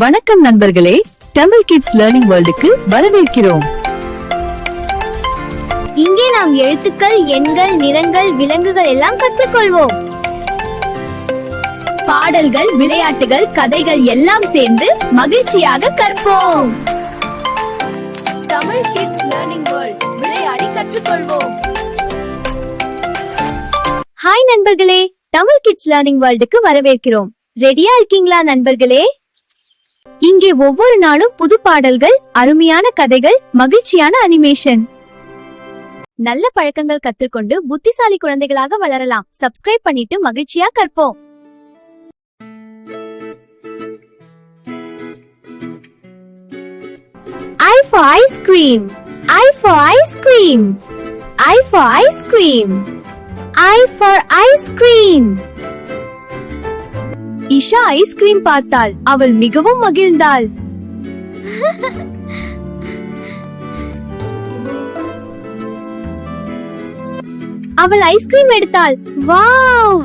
வணக்கம் நண்பர்களே, Tamil kids learning வேர்ல்டுக்கு வரவேற்கிறோம். இங்கே நாம் எழுத்துக்கள், எண்கள், நிறங்கள், விலங்குகள் எல்லாம் கற்றுக்கொள்வோம். பாடல்கள், விளையாட்டுகள், கதைகள் எல்லாம் சேர்ந்து மகிழ்ச்சியாக கற்போம். தமிழ் கிட்ஸ் லேர்னிங் வேர்ல்ட், விளையாடி கற்றுக்கொள்வோம். ஹாய் நண்பர்களே, தமிழ் கிட்ஸ் லேர்னிங் வேர்ல்டுக்கு வரவேற்கிறோம். ரெடியா இருக்கீங்களா நண்பர்களே? இங்கே ஒவ்வொரு நாளும் புது பாடல்கள், அருமையான கதைகள், மகிழ்ச்சியான அனிமேஷன். நல்ல பழக்கங்கள் கற்றுக்கொண்டு புத்திசாலி குழந்தைகளாக வளரலாம். சப்ஸ்கிரைப் பண்ணிட்டு மகிழ்ச்சியா கற்போம். I for ice cream. I for ice cream. I for ice cream. I for ice cream. Isha ice cream பார்த்தாள். அவள் மிகவும் மகிழ்ந்தாள். அவள் ஐஸ்கிரீம் எடுத்தாள். வாவ்!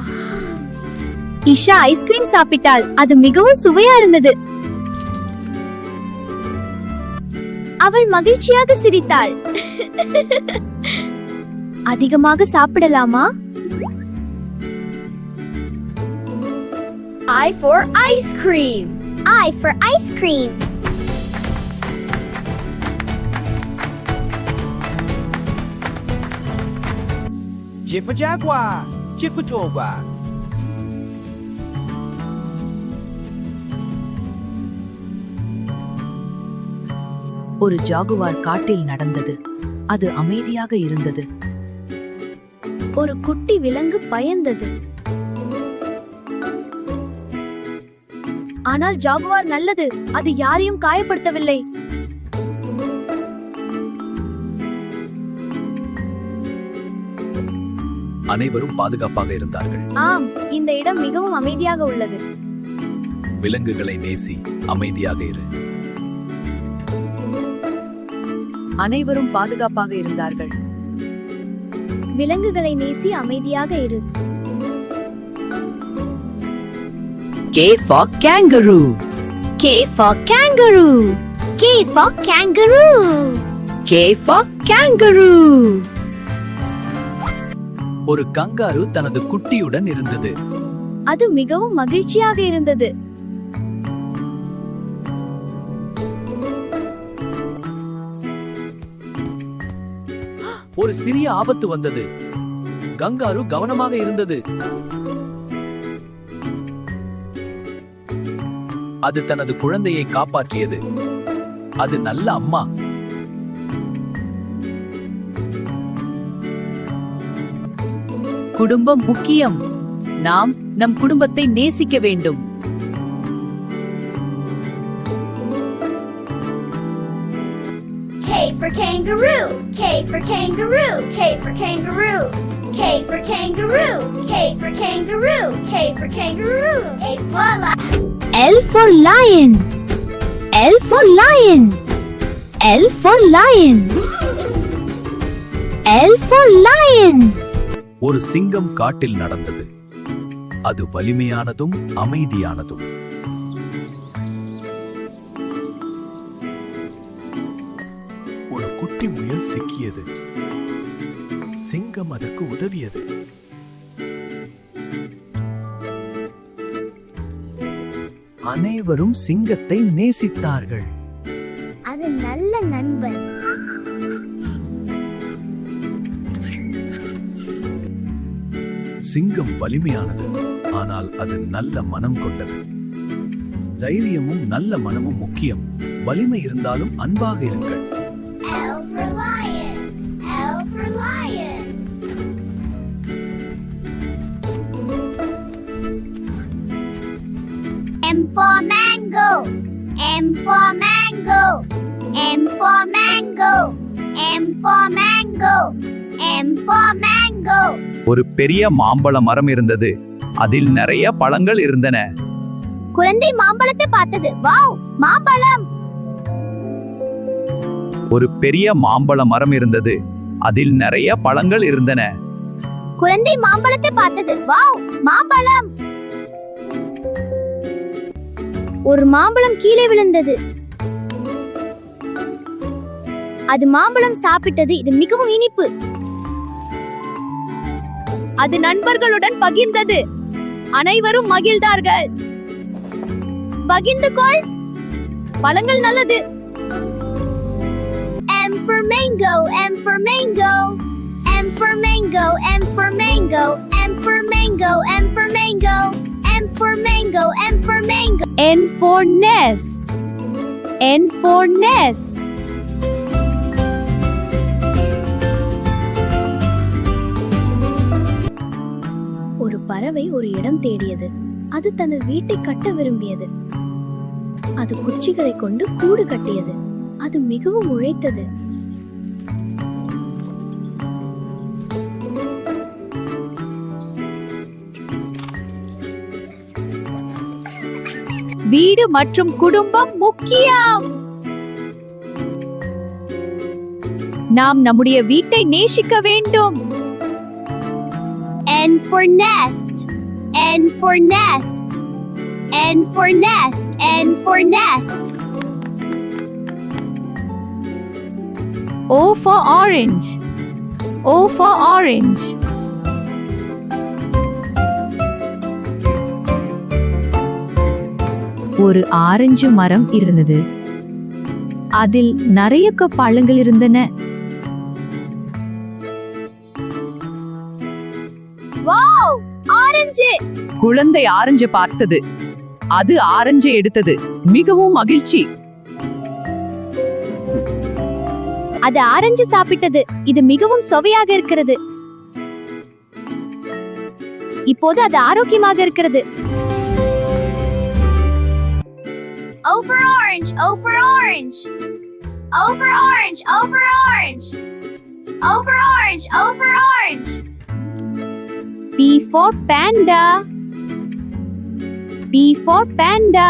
இஷா ஐஸ்கிரீம் சாப்பிட்டாள். அது மிகவும் சுவையா இருந்தது. அவள் மகிழ்ச்சியாக சிரித்தாள். அதிகமாக சாப்பிடலாமா? I for ice cream. I for ice cream. J for Jaguar. J for Jaguar. ஒரு ஜாகுவார் காட்டில் நடந்தது. அது அமைதியாக இருந்தது. ஒரு குட்டி விலங்கு பயந்தது. ஆனால் ஜாகுவார் நல்லது. அது யாரையும் காயப்படுத்தவில்லை. அனைவரும் பாதுகாப்பாக இருந்தார்கள். ஆம், இந்த இடம் மிகவும் அமைதியாக உள்ளது. விலங்குகளை நேசி, அமைதியாக இரு. அனைவரும் பாதுகாப்பாக இருந்தார்கள். விலங்குகளை நேசி, அமைதியாக இரு. K for kangaroo. K for kangaroo. K for kangaroo. K for kangaroo. ஒரு கங்காரு தனது குட்டியுடன் இருந்தது. அது மிகவும் மகிழ்ச்சியாக இருந்தது. ஒரு சிறிய ஆபத்து வந்தது. கங்காரு கவனமாக இருந்தது. அது தனது குழந்தையை காப்பாற்றியது. அது நல்ல அம்மா. குடும்பம் முக்கியம். நாம் நம் குடும்பத்தை நேசிக்க வேண்டும். K for kangaroo. K for kangaroo. K for kangaroo. K for kangaroo. K for kangaroo. K for kangaroo. A for lion. L for lion. L for lion. L for lion. L for lion. ஒரு சிங்கம் காட்டில் நடந்தது. அது வலிமையானதும் அமைதியானதும். ஒரு குட்டி முயல் சிக்கியது. சிங்கம் அதற்கு உதவியது. அனைவரும் சிங்கத்தை நேசித்தார்கள். அது நல்ல நண்பன். சிங்கம் வலிமையானது, ஆனால் அது நல்ல மனம் கொண்டது. தைரியமும் நல்ல மனமும் முக்கியம். வலிமை இருந்தாலும் அன்பாக இருங்கள். L for lion. L for lion. M for mango. M for mango. M for mango. M for mango. M for mango. ஒரு பெரிய மாம்பழ மரம் இருந்தது. அதில் நிறைய பழங்கள் இருந்தன. குழந்தை மாம்பழத்தை பார்த்தது. வாவ், மாம்பழம்! ஒரு பெரிய மாம்பழ மரம் இருந்தது. அதில் நிறைய பழங்கள் இருந்தன. குழந்தை மாம்பழத்தை பார்த்தது. வாவ், மாம்பழம்! ஒரு மாம்பழம் கீழே விழுந்தது. அது மாம்பழம் சாப்பிட்டது. இது மிகவும் இனிப்பு. அது நண்பர்களுடன் பகிர்ந்தது. அனைவரும் மகிழ்ந்தார்கள். பகிர்ந்து கொள். பழங்கள் நல்லது. M for mango, M for mango. M for mango, M for mango. M for mango, M for mango. M for mango, M for mango. N for nest. N for nest. ஒரு பறவை ஒரு இடம் தேடியது. அது தனது வீட்டை கட்ட விரும்பியது. அது குச்சிகளை கொண்டு கூடு கட்டியது. அது மிகவும் உழைத்தது. வீடு மற்றும் குடும்பம் முக்கியம். நாம் நம்முடைய வீட்டை நேசிக்க வேண்டும். N for nest. N for nest. N for nest. N for nest. O for orange. O for orange. ஒரு ஆரஞ்சு மரம் இருந்தது. அதில் நிறைய பழங்கள் இருந்தன. வாவ்! ஆரஞ்சு! குழந்தை ஆரஞ்சு பார்த்தது. அது ஆரஞ்சு எடுத்தது. மிகவும் மகிழ்ச்சி. அது ஆரஞ்சு சாப்பிட்டது. இது மிகவும் சுவையாக இருக்கிறது. இப்போது அது ஆரோக்கியமாக இருக்கிறது. O for orange, O for orange. O for orange, O for orange. O for orange, O for orange. P for panda. P for panda.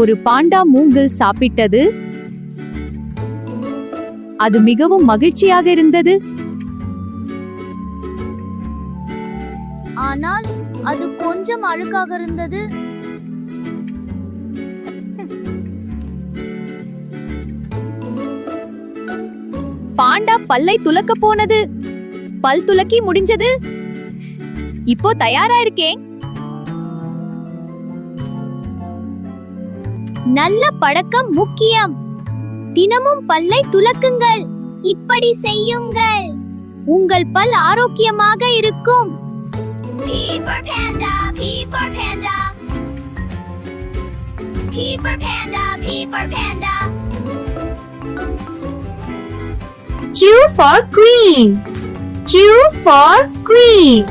ஒரு பாண்டா மூங்கில் சாப்பிட்டது. அது மிகவும் மகிழ்ச்சியாக இருந்தது. ஆனால் அது கொஞ்சம் அழுக்காக இருந்தது. பாண்டா பல்லை துலக்க போனது. பல் துலக்கி முடிஞ்சது. இப்போ தயாரா இருக்கேன். நல்ல பழக்கம் முக்கியம். தினமும் பல்லை துலக்குங்கள். இப்படி செய்யுங்கள். உங்கள் பல் ஆரோக்கியமாக இருக்கும். P for panda, P for panda. P for panda, P for panda. Q for queen. Q for queen.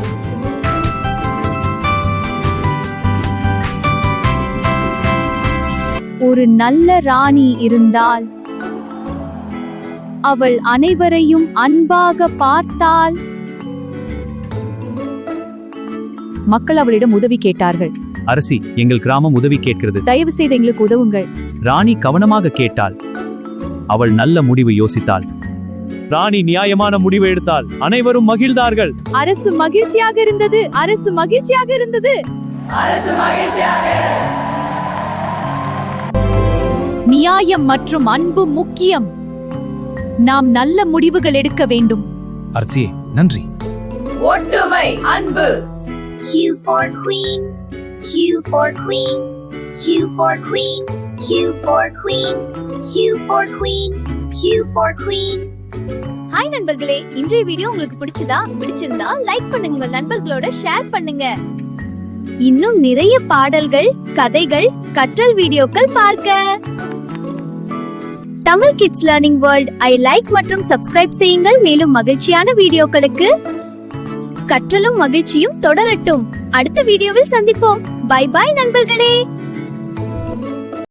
ஒரு நல்ல ராணி இருந்தால் அவள் அனைவரையும் அன்பாக பார்த்தாள். மக்கள் அவளிடம் உதவி கேட்டார்கள். அரசி, எங்கள் கிராமம் உதவி கேட்கிறது. தயவு செய்து எங்களுக்கு உதவுங்கள். ராணி கவனமாக கேட்டாள். அவள் நல்ல முடிவு யோசித்தாள். ராணி நியாயமான முடிவு எடுத்தாள். அனைவரும் மகிழ்ந்தார்கள். அரசு மகிழ்ச்சியாக இருந்தது. அரசு மகிழ்ச்சியாக இருந்தது. நியாயம் மற்றும் அன்பு முக்கியம். நாம் நல்ல முடிவுகள் எடுக்க வேண்டும். அரசியே, நன்றி. ஒற்றுமை, அன்பு. Q for queen. Q for queen. Q for queen. Q for queen. Q for queen. Q for queen. Hi நண்பர்களே, இன்றைய வீடியோ உங்களுக்கு பிடிச்சிருந்தா லைக் பண்ணுங்க, உங்க நண்பர்களோட ஷேர் பண்ணுங்க. இன்னும் நிறைய பாடல்கள், கதைகள், கற்றல் வீடியோக்கள் பார்க்க Tamil kids learning world I like மற்றும் சப்ஸ்கிரைப் செய்யுங்கள். மேலும் மகிழ்ச்சியான வீடியோக்களுக்கு கற்றலும் மகிழ்ச்சியும் தொடரட்டும். அடுத்த வீடியோவில் சந்திப்போம். பை பை நண்பர்களே.